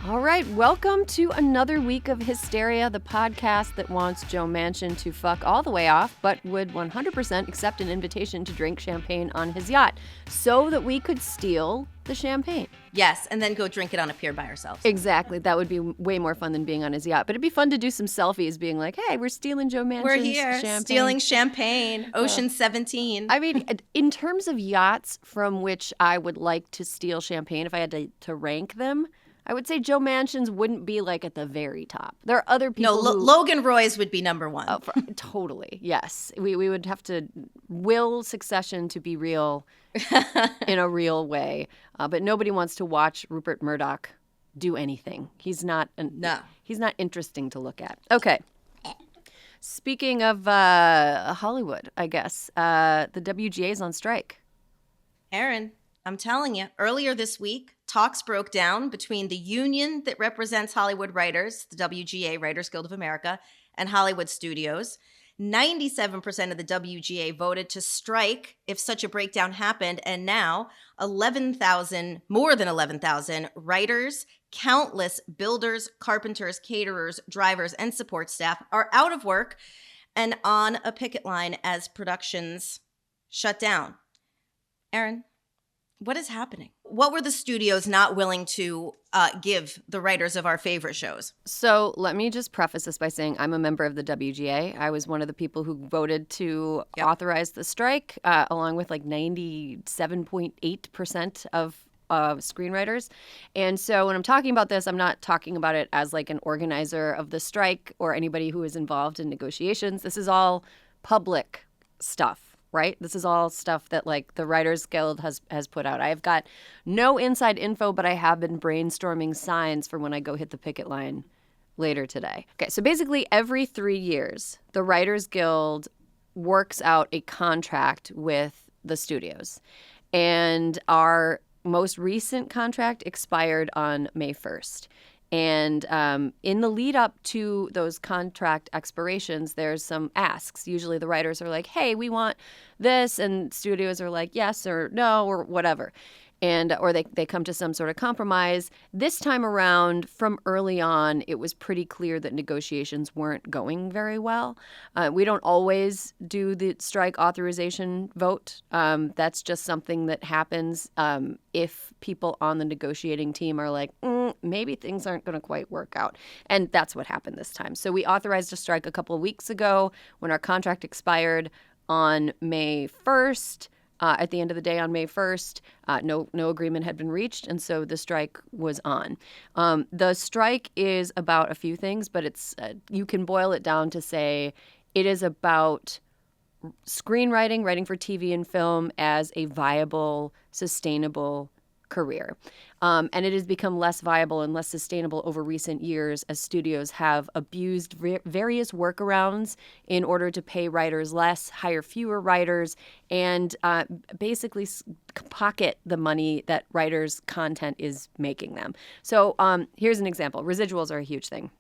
All right, welcome to another week of Hysteria, the podcast that wants Joe Manchin to fuck all the way off, but would 100% accept an invitation to drink champagne on his yacht so that we could steal the champagne. Yes, and then go drink it on a pier by ourselves. Exactly. That would be way more fun than being on his yacht. But it'd be fun to do some selfies being like, hey, we're stealing Joe Manchin's We're here, champagne. stealing champagne, Ocean 17. I mean, in terms of yachts from which I would like to steal champagne, if I had to rank them, I would say Joe Manchin's wouldn't be like at the very top. There are other people Logan Roy's would be number one. Oh, totally. Yes. We would have to will Succession to be real in a real way. But nobody wants to watch Rupert Murdoch do anything. He's not interesting to look at. Okay. Speaking of Hollywood, I guess, the WGA is on strike. Erin, I'm telling you, earlier this week, talks broke down between the union that represents Hollywood writers, the WGA Writers Guild of America, and Hollywood studios. 97% of the WGA voted to strike if such a breakdown happened, and now more than 11,000 writers, countless builders, carpenters, caterers, drivers, and support staff are out of work and on a picket line as productions shut down. Erin, what is happening? What were the studios not willing to give the writers of our favorite shows? So let me just preface this by saying I'm a member of the WGA. I was one of the people who voted to authorize the strike, along with like 97.8% of screenwriters. And so when I'm talking about this, I'm not talking about it as like an organizer of the strike or anybody who is involved in negotiations. This is all public stuff. Right? This is all stuff that like the Writers Guild has put out. I've got no inside info, but I have been brainstorming signs for when I go hit the picket line later today. Okay, so basically every 3 years, the Writers Guild works out a contract with the studios. And our most recent contract expired on May 1st. And in the lead up to those contract expirations, there's some asks. Usually the writers are like, hey, we want this. And studios are like, yes or no or whatever. Or they come to some sort of compromise. This time around, from early on, it was pretty clear that negotiations weren't going very well. We don't always do the strike authorization vote. That's just something that happens if people on the negotiating team are like, maybe things aren't going to quite work out. And that's what happened this time. So we authorized a strike a couple of weeks ago when our contract expired on May 1st. At the end of the day on May 1st, no agreement had been reached, and so the strike was on. The strike is about a few things, but it's you can boil it down to say it is about screenwriting, writing for TV and film as a viable, sustainable career. And it has become less viable and less sustainable over recent years as studios have abused various workarounds in order to pay writers less, hire fewer writers, and basically pocket the money that writers' content is making them. So here's an example. Residuals are a huge thing.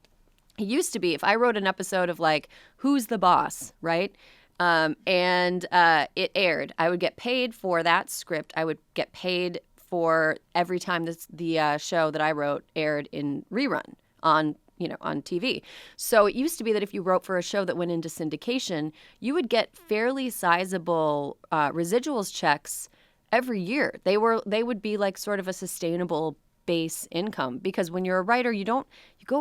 It used to be if I wrote an episode of like, Who's the Boss, right? And it aired, I would get paid for that script. I would get paid for every time the show that I wrote aired in rerun on TV. So it used to be that if you wrote for a show that went into syndication, you would get fairly sizable residuals checks every year. They would be like sort of a sustainable base income, because when you're a writer, you go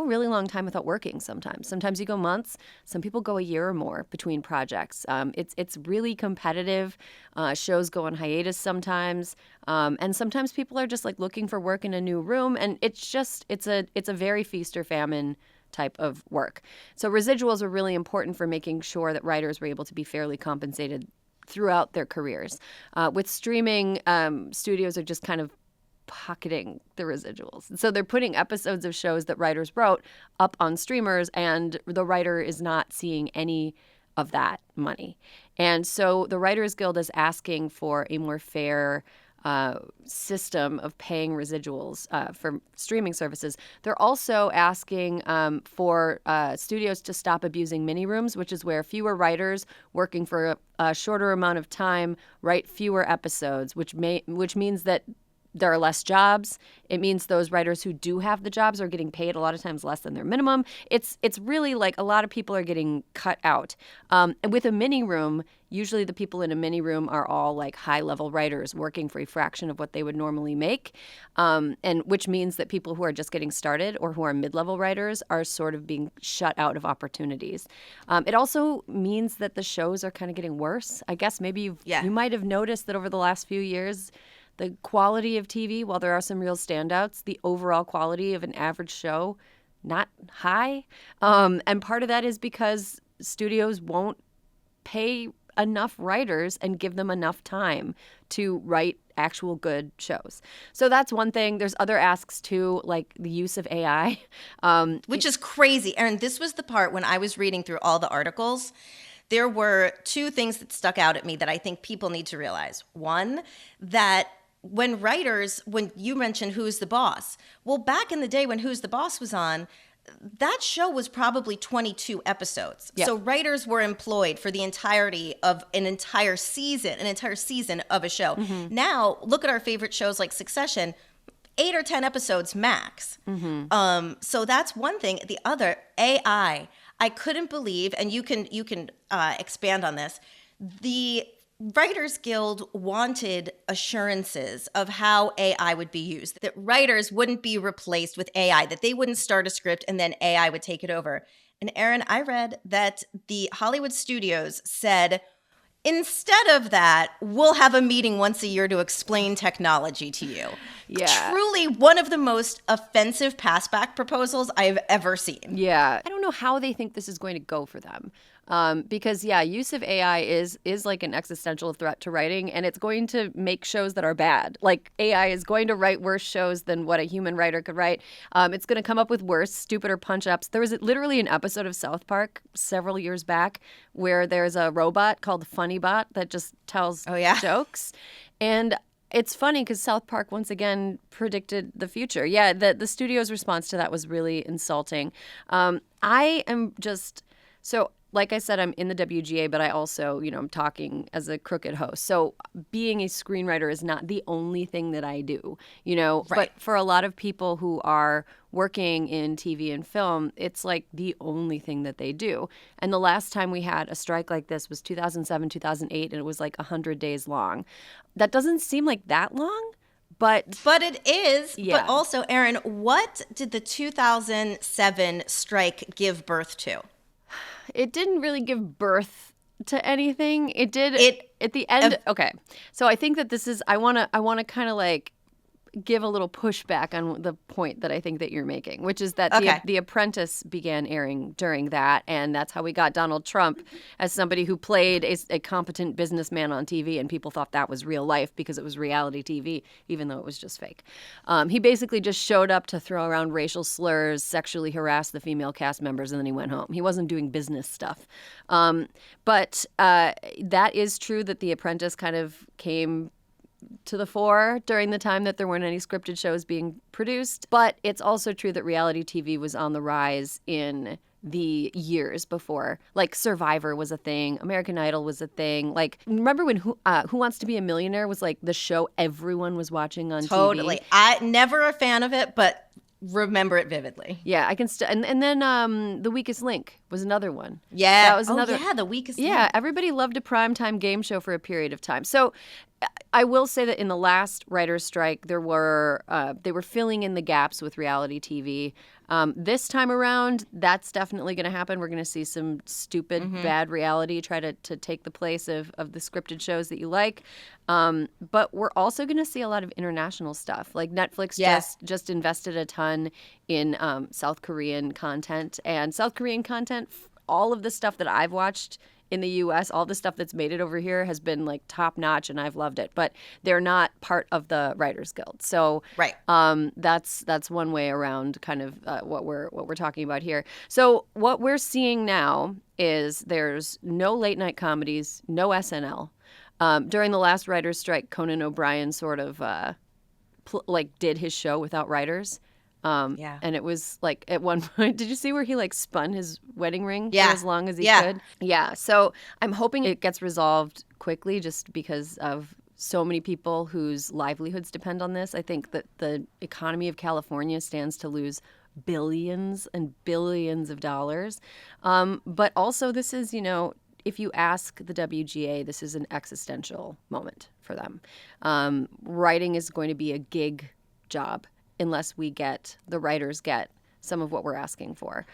a really long time without working sometimes. Sometimes you go months. Some people go a year or more between projects. It's really competitive. Shows go on hiatus sometimes. And sometimes people are just like looking for work in a new room. And it's a very feast or famine type of work. So residuals are really important for making sure that writers were able to be fairly compensated throughout their careers. With streaming, studios are just kind of pocketing the residuals. So they're putting episodes of shows that writers wrote up on streamers, and the writer is not seeing any of that money. And so the Writers Guild is asking for a more fair system of paying residuals for streaming services. They're also asking for studios to stop abusing mini rooms, which is where fewer writers working for a shorter amount of time write fewer episodes, which means that there are less jobs. It means those writers who do have the jobs are getting paid a lot of times less than their minimum. It's really like a lot of people are getting cut out. And with a mini room, usually the people in a mini room are all like high-level writers working for a fraction of what they would normally make, and which means that people who are just getting started or who are mid-level writers are sort of being shut out of opportunities. It also means that the shows are kind of getting worse. I guess maybe you might have noticed that over the last few years, the quality of TV, while there are some real standouts, the overall quality of an average show, not high. And part of that is because studios won't pay enough writers and give them enough time to write actual good shows. So that's one thing. There's other asks too, like the use of AI. Which is crazy. Erin, this was the part when I was reading through all the articles. There were two things that stuck out at me that I think people need to realize. One, that when you mentioned Who's the Boss, well, back in the day when Who's the Boss was on, that show was probably 22 episodes. Yep. So writers were employed for the entirety of an entire season of a show. Mm-hmm. Now, look at our favorite shows like Succession, 8 or 10 episodes max. Mm-hmm. So that's one thing. The other, AI. I couldn't believe, and you can expand on this, the Writers Guild wanted assurances of how AI would be used, that writers wouldn't be replaced with AI, that they wouldn't start a script and then AI would take it over. And Erin, I read that the Hollywood studios said, instead of that, we'll have a meeting once a year to explain technology to you. Yeah. Truly one of the most offensive passback proposals I have ever seen. Yeah. I don't know how they think this is going to go for them. Because use of AI is like an existential threat to writing, and it's going to make shows that are bad. Like AI is going to write worse shows than what a human writer could write. It's going to come up with worse, stupider punch-ups. There was literally an episode of South Park several years back where there's a robot called Funny Bot that just tells jokes. And it's funny because South Park once again predicted the future. Yeah, the studio's response to that was really insulting. I am just so. Like I said, I'm in the WGA, but I also, I'm talking as a crooked host. So being a screenwriter is not the only thing that I do, Right. But for a lot of people who are working in TV and film, it's like the only thing that they do. And the last time we had a strike like this was 2007, 2008, and it was like 100 days long. That doesn't seem like that long. But it is. Yeah. But also, Erin, what did the 2007 strike give birth to? It didn't really give birth to anything. It did at the end. Okay. So I think that this is, I want to kind of like give a little pushback on the point that I think that you're making, which is that the Apprentice began airing during that. And that's how we got Donald Trump as somebody who played a competent businessman on TV. And people thought that was real life because it was reality TV, even though it was just fake. He basically just showed up to throw around racial slurs, sexually harass the female cast members, and then he went home. He wasn't doing business stuff. But that is true that The Apprentice kind of came to the fore during the time that there weren't any scripted shows being produced. But it's also true that reality TV was on the rise in the years before. Like Survivor was a thing. American Idol was a thing. Like, remember when Who Wants to Be a Millionaire was like the show everyone was watching on TV? Totally. I never a fan of it, but remember it vividly. Yeah, I can and then The Weakest Link was another one. Yeah. That was another. Oh, yeah, The Weakest Link. Yeah, everybody loved a primetime game show for a period of time. So I will say that in the last writers' strike, they were filling in the gaps with reality TV. This time around, that's definitely going to happen. We're going to see some stupid, bad reality try to take the place of the scripted shows that you like. But we're also going to see a lot of international stuff. Like Netflix just invested a ton in South Korean content. And South Korean content, all of the stuff that I've watched in the U.S., all the stuff that's made it over here has been like top notch, and I've loved it. But they're not part of the Writers Guild, so that's one way around kind of what we're talking about here. So what we're seeing now is there's no late night comedies, no SNL. During the last writers' strike, Conan O'Brien sort of did his show without writers. And it was like at one point, did you see where he like spun his wedding ring for as long as he could? Yeah. So I'm hoping it gets resolved quickly just because of so many people whose livelihoods depend on this. I think that the economy of California stands to lose billions and billions of dollars. But also this is, if you ask the WGA, this is an existential moment for them. Writing is going to be a gig job unless the writers get some of what we're asking for.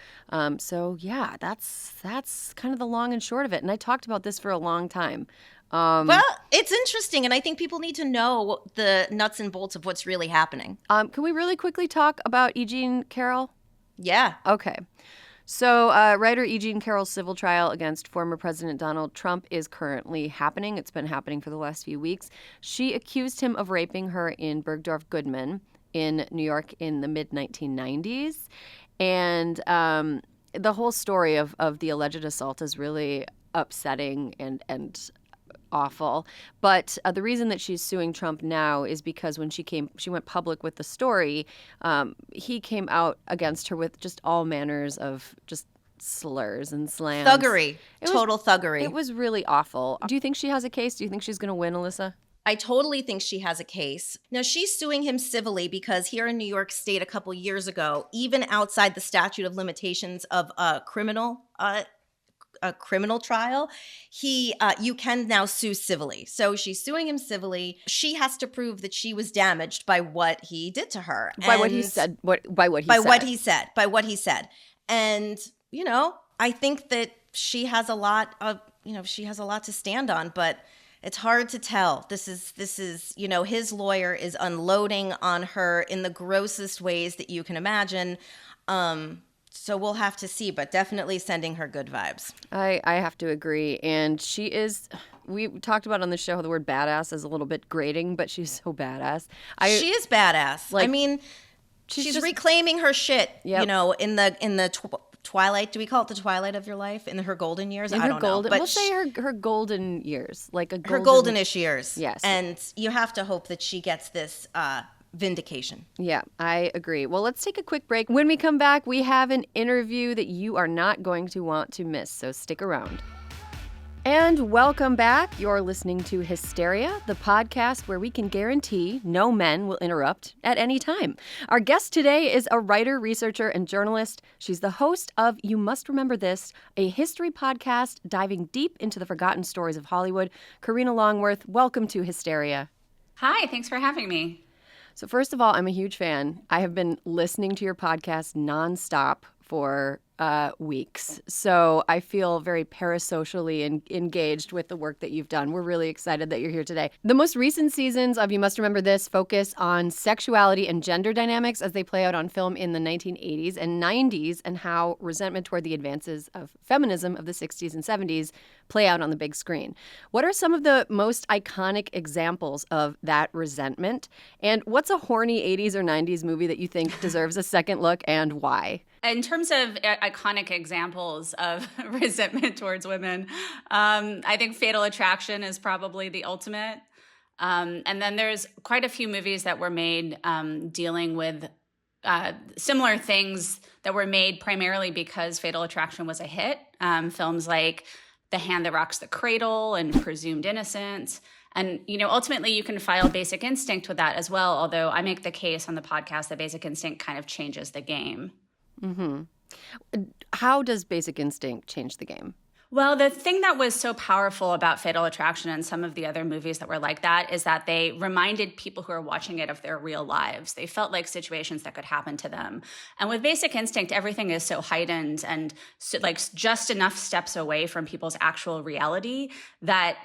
So yeah, that's kind of the long and short of it. And I talked about this for a long time. Well, it's interesting, and I think people need to know the nuts and bolts of what's really happening. Can we really quickly talk about E. Jean Carroll? Yeah. Okay. So writer E. Jean Carroll's civil trial against former President Donald Trump is currently happening. It's been happening for the last few weeks. She accused him of raping her in Bergdorf Goodman in New York in the mid-1990s. And the whole story of the alleged assault is really upsetting and awful. But the reason that she's suing Trump now is because when she went public with the story, he came out against her with just all manners of just slurs and slams. Thuggery. Total thuggery. It was really awful. Do you think she has a case? Do you think she's going to win, Alyssa? I totally think she has a case. Now, she's suing him civilly because here in New York State a couple years ago, even outside the statute of limitations of a criminal trial, you can now sue civilly. So she's suing him civilly. She has to prove that she was damaged by what he did to her. By what he said. By what he said. And, I think that she has a lot to stand on, but it's hard to tell. This is, his lawyer is unloading on her in the grossest ways that you can imagine. So we'll have to see, but definitely sending her good vibes. I have to agree. And she is, we talked about on the show how the word badass is a little bit grating, but she's so badass. She is badass. She's just reclaiming her shit, in the twilight. Do we call it the twilight of your life? In her golden years? I don't know. But we'll say her golden years. Her goldenish years. Yes. And you have to hope that she gets this vindication. Yeah, I agree. Well, let's take a quick break. When we come back, we have an interview that you are not going to want to miss, so stick around. And welcome back. You're listening to Hysteria, the podcast where we can guarantee no men will interrupt at any time. Our guest today is a writer, researcher, and journalist. She's the host of You Must Remember This, a history podcast diving deep into the forgotten stories of Hollywood. Karina Longworth, welcome to Hysteria. Hi, thanks for having me. So first of all, I'm a huge fan. I have been listening to your podcast nonstop for weeks. So I feel very parasocially engaged with the work that you've done. We're really excited that you're here today. The most recent seasons of You Must Remember This focus on sexuality and gender dynamics as they play out on film in the 1980s and 90s and how resentment toward the advances of feminism of the 60s and 70s play out on the big screen. What are some of the most iconic examples of that resentment? And what's a horny 80s or 90s movie that you think deserves a second look and why? In terms of iconic examples of resentment towards women, I think Fatal Attraction is probably the ultimate. And then there's quite a few movies that were made dealing with similar things that were made primarily because Fatal Attraction was a hit. Films like The Hand That Rocks the Cradle and Presumed Innocence. And, ultimately you can file Basic Instinct with that as well, although I make the case on the podcast that Basic Instinct kind of changes the game. Mm-hmm. How does Basic Instinct change the game? Well, the thing that was so powerful about Fatal Attraction and some of the other movies that were like that is that they reminded people who are watching it of their real lives. They felt like situations that could happen to them. And with Basic Instinct, everything is so heightened and just enough steps away from people's actual reality that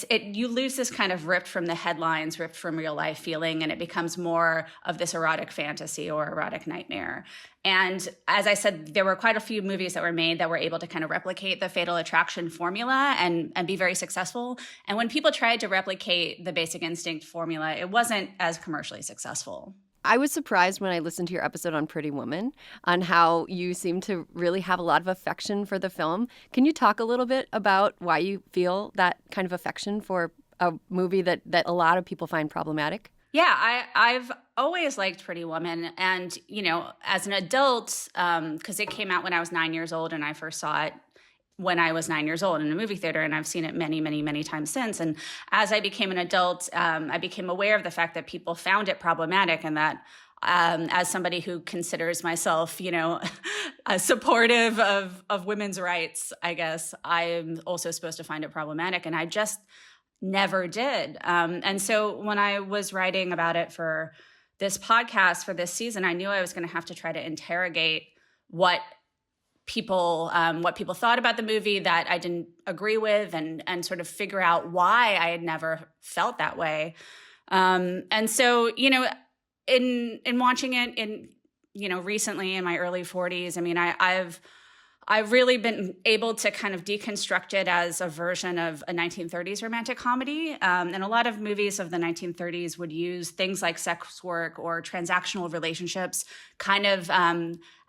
you lose this kind of ripped from the headlines, ripped from real life feeling, and it becomes more of this erotic fantasy or erotic nightmare. And as I said, there were quite a few movies that were made that were able to kind of replicate the Fatal Attraction formula and be very successful. And when people tried to replicate the Basic Instinct formula, it wasn't as commercially successful. I was surprised when I listened to your episode on Pretty Woman on how you seem to really have a lot of affection for the film. Can you talk a little bit about why you feel that kind of affection for a movie that a lot of people find problematic? Yeah, I've always liked Pretty Woman. And, as an adult, because it came out when I was 9 years old and I first saw it, when I was 9 years old in a movie theater, and I've seen it many, many, many times since. And as I became an adult, I became aware of the fact that people found it problematic, and that as somebody who considers myself, supportive of women's rights, I guess, I'm also supposed to find it problematic. And I just never did. And so when I was writing about it for this podcast for this season, I knew I was going to have to try to interrogate what people thought about the movie that I didn't agree with, and sort of figure out why I had never felt that way. And so, in watching it recently in my early 40s, I mean, I've really been able to kind of deconstruct it as a version of a 1930s romantic comedy. And a lot of movies of the 1930s would use things like sex work or transactional relationships kind of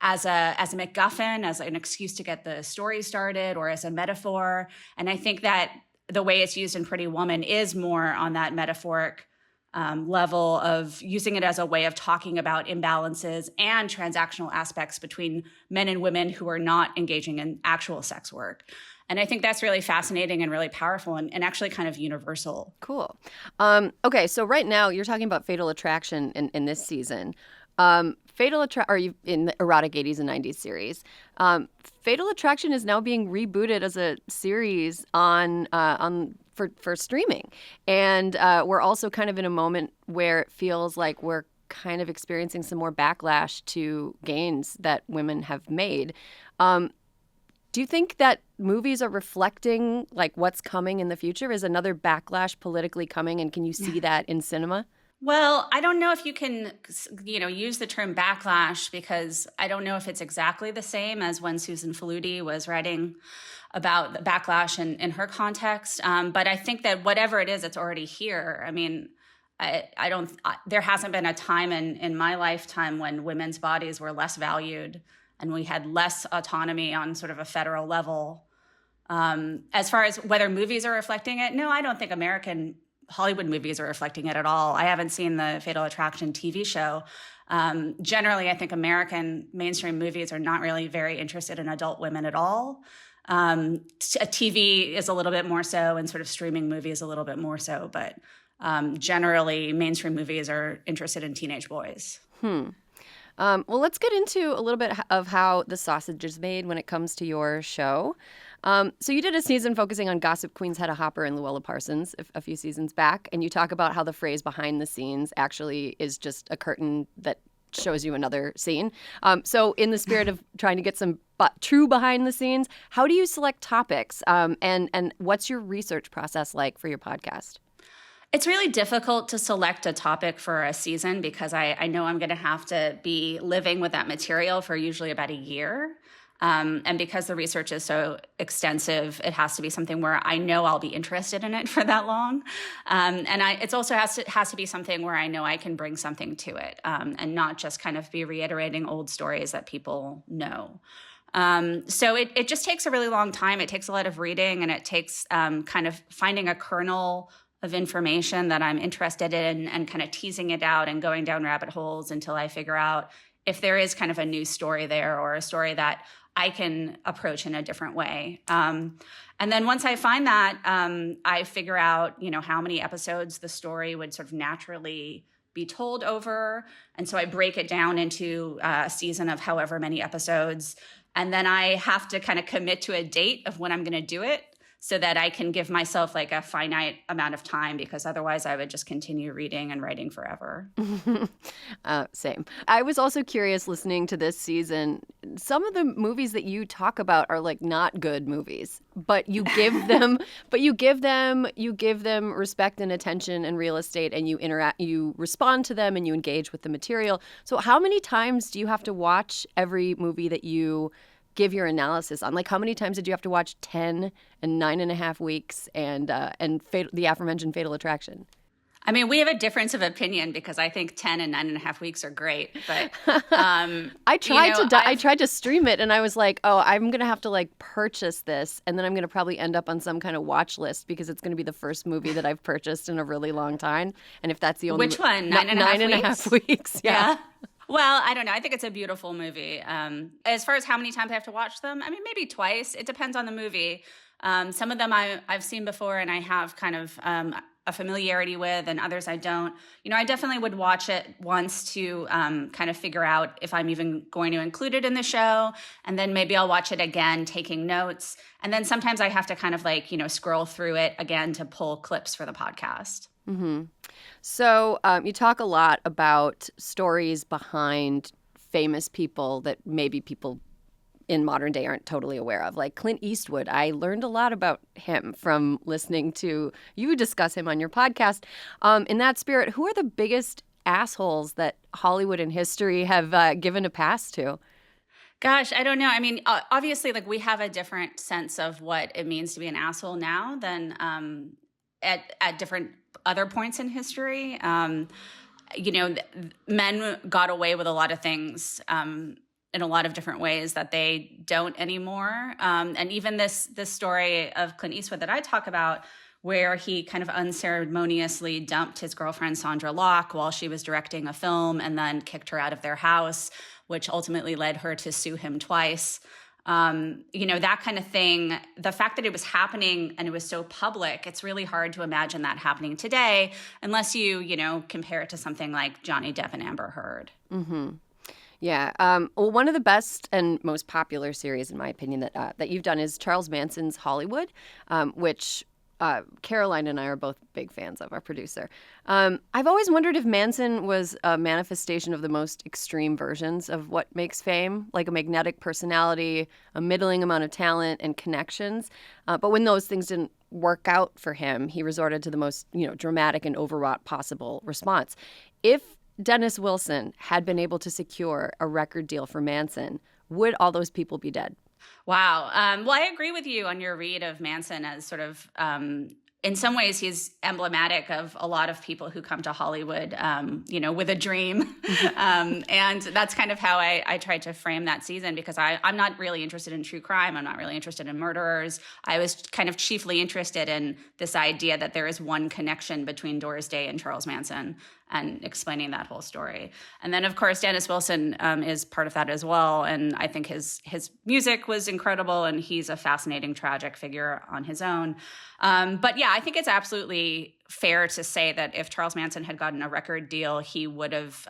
as a MacGuffin, as an excuse to get the story started, or as a metaphor. And I think that the way it's used in Pretty Woman is more on that metaphoric level of using it as a way of talking about imbalances and transactional aspects between men and women who are not engaging in actual sex work. And I think that's really fascinating and really powerful, and actually kind of universal. Cool. Okay, so right now you're talking about Fatal Attraction in this season. Are you in the erotic 80s and 90s series? Fatal Attraction is now being rebooted as a series for streaming, and we're also kind of in a moment where it feels like we're kind of experiencing some more backlash to gains that women have made. Do you think that movies are reflecting like what's coming in the future? Is another backlash politically coming, and can you see that in cinema? Well, I don't know if you can, use the term backlash, because I don't know if it's exactly the same as when Susan Faludi was writing about the backlash in her context. But I think that whatever it is, it's already here. I mean, there hasn't been a time in my lifetime when women's bodies were less valued and we had less autonomy on sort of a federal level. As far as whether movies are reflecting it, no, I don't think American Hollywood movies are reflecting it at all. I haven't seen the Fatal Attraction TV show. Generally, I think American mainstream movies are not really very interested in adult women at all. TV is a little bit more so, and sort of streaming movies a little bit more so. But generally, mainstream movies are interested in teenage boys. Well, let's get into a little bit of how the sausage is made when it comes to your show. So you did a season focusing on Gossip Queen's Hedda Hopper and Llewellyn Parsons a few seasons back, and you talk about how the phrase behind the scenes actually is just a curtain that shows you another scene. So in the spirit of trying to get some true behind the scenes, how do you select topics, and what's your research process like for your podcast? It's really difficult to select a topic for a season, because I know I'm going to have to be living with that material for usually about a year. And because the research is so extensive, it has to be something where I know I'll be interested in it for that long. And it also has to be something where I know I can bring something to it, and not just kind of be reiterating old stories that people know. So it just takes a really long time. It takes a lot of reading, and it takes kind of finding a kernel of information that I'm interested in and kind of teasing it out and going down rabbit holes until I figure out if there is kind of a new story there, or a story that I can approach in a different way. And then once I find that, I figure out, how many episodes the story would sort of naturally be told over. And so I break it down into a season of however many episodes. And then I have to kind of commit to a date of when I'm going to do it, so that I can give myself like a finite amount of time, because otherwise I would just continue reading and writing forever. Same. I was also curious listening to this season. Some of the movies that you talk about are like not good movies, but you give them, respect and attention and real estate, and you respond to them, and you engage with the material. So how many times do you have to watch every movie that you give your analysis on? Like, how many times did you have to watch 10 and 9.5 weeks and the aforementioned Fatal Attraction? I mean, we have a difference of opinion, because I think 10 and 9.5 weeks are great. But I tried to stream it, and I was like, oh, I'm going to have to like purchase this, and then I'm going to probably end up on some kind of watch list, because it's going to be the first movie that I've purchased in a really long time. And if that's the only... Which one? 9.5 weeks? Yeah. Well, I don't know. I think it's a beautiful movie. As far as how many times I have to watch them, I mean, maybe twice. It depends on the movie. Some of them I've seen before and I have kind of a familiarity with, and others I don't. I definitely would watch it once to kind of figure out if I'm even going to include it in the show. And then maybe I'll watch it again, taking notes. And then sometimes I have to kind of like, scroll through it again to pull clips for the podcast. Mm-hmm. So you talk a lot about stories behind famous people that maybe people in modern day aren't totally aware of, like Clint Eastwood. I learned a lot about him from listening to you discuss him on your podcast. In that spirit, who are the biggest assholes that Hollywood and history have given a pass to? Gosh, I don't know. I mean, obviously, like we have a different sense of what it means to be an asshole now than at different other points in history. Men got away with a lot of things in a lot of different ways that they don't anymore. And even this story of Clint Eastwood that I talk about, where he kind of unceremoniously dumped his girlfriend Sandra Locke while she was directing a film and then kicked her out of their house, which ultimately led her to sue him twice. That kind of thing, the fact that it was happening and it was so public, it's really hard to imagine that happening today unless you compare it to something like Johnny Depp and Amber Heard. Mm-hmm. Yeah. Well, one of the best and most popular series, in my opinion, that you've done is Charles Manson's Hollywood, which Caroline and I are both big fans of, our producer. I've always wondered if Manson was a manifestation of the most extreme versions of what makes fame, like a magnetic personality, a middling amount of talent, and connections. But when those things didn't work out for him, he resorted to the most, dramatic and overwrought possible response. If Dennis Wilson had been able to secure a record deal for Manson, would all those people be dead? Wow. Well, I agree with you on your read of Manson as sort of, in some ways, he's emblematic of a lot of people who come to Hollywood, with a dream. And that's kind of how I tried to frame that season, because I'm not really interested in true crime. I'm not really interested in murderers. I was kind of chiefly interested in this idea that there is one connection between Doris Day and Charles Manson, and explaining that whole story. And then, of course, Dennis Wilson is part of that as well. And I think his music was incredible, and he's a fascinating, tragic figure on his own. But yeah, I think it's absolutely fair to say that if Charles Manson had gotten a record deal, he would have,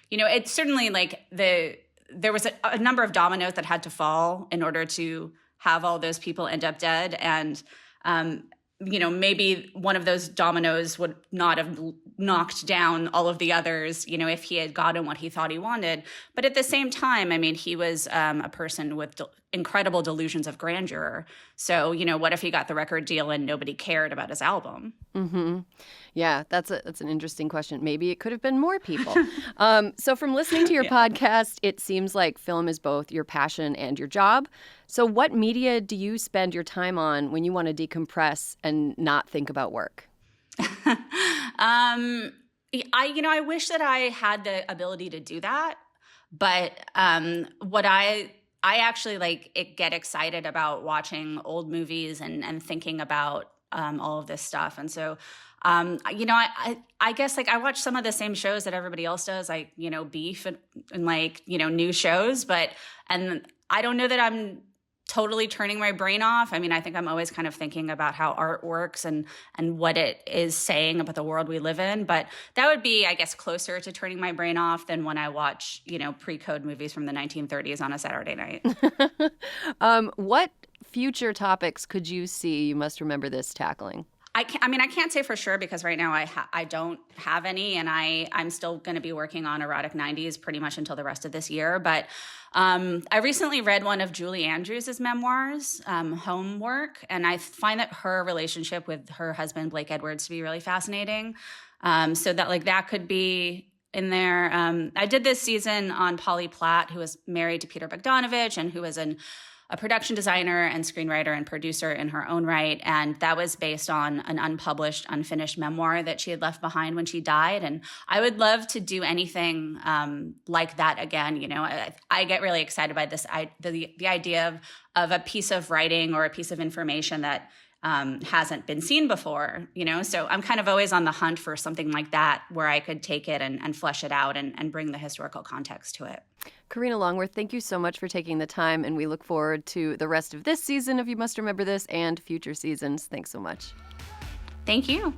it's certainly like there was a number of dominoes that had to fall in order to have all those people end up dead. And, maybe one of those dominoes would not have knocked down all of the others, if he had gotten what he thought he wanted. But at the same time, I mean, he was a person with incredible delusions of grandeur. So, what if he got the record deal and nobody cared about his album? Mm-hmm. Yeah, that's an interesting question. Maybe it could have been more people. So from listening to your podcast, it seems like film is both your passion and your job. So what media do you spend your time on when you want to decompress and not think about work? I wish that I had the ability to do that, but what I actually get excited about watching old movies and thinking about all of this stuff. And so, I guess I watch some of the same shows that everybody else does, like, Beef and new shows, and I don't know that I'm totally turning my brain off. I mean, I think I'm always kind of thinking about how art works and what it is saying about the world we live in. But that would be, I guess, closer to turning my brain off than when I watch, pre-code movies from the 1930s on a Saturday night. What future topics could you see You Must Remember This tackling? I can't say for sure, because right now I don't have any, and I'm still going to be working on erotic 90s pretty much until the rest of this year. But I recently read one of Julie Andrews' memoirs, Homework, and I find that her relationship with her husband, Blake Edwards, to be really fascinating. So that could be in there. I did this season on Polly Platt, who was married to Peter Bogdanovich and who was a production designer and screenwriter and producer in her own right. And that was based on an unpublished, unfinished memoir that she had left behind when she died. And I would love to do anything like that again. I get really excited by this, the idea of a piece of writing or a piece of information that hasn't been seen before, So I'm kind of always on the hunt for something like that where I could take it and flesh it out and bring the historical context to it. Karina Longworth, thank you so much for taking the time, and we look forward to the rest of this season of You Must Remember This and future seasons. Thanks so much. Thank you.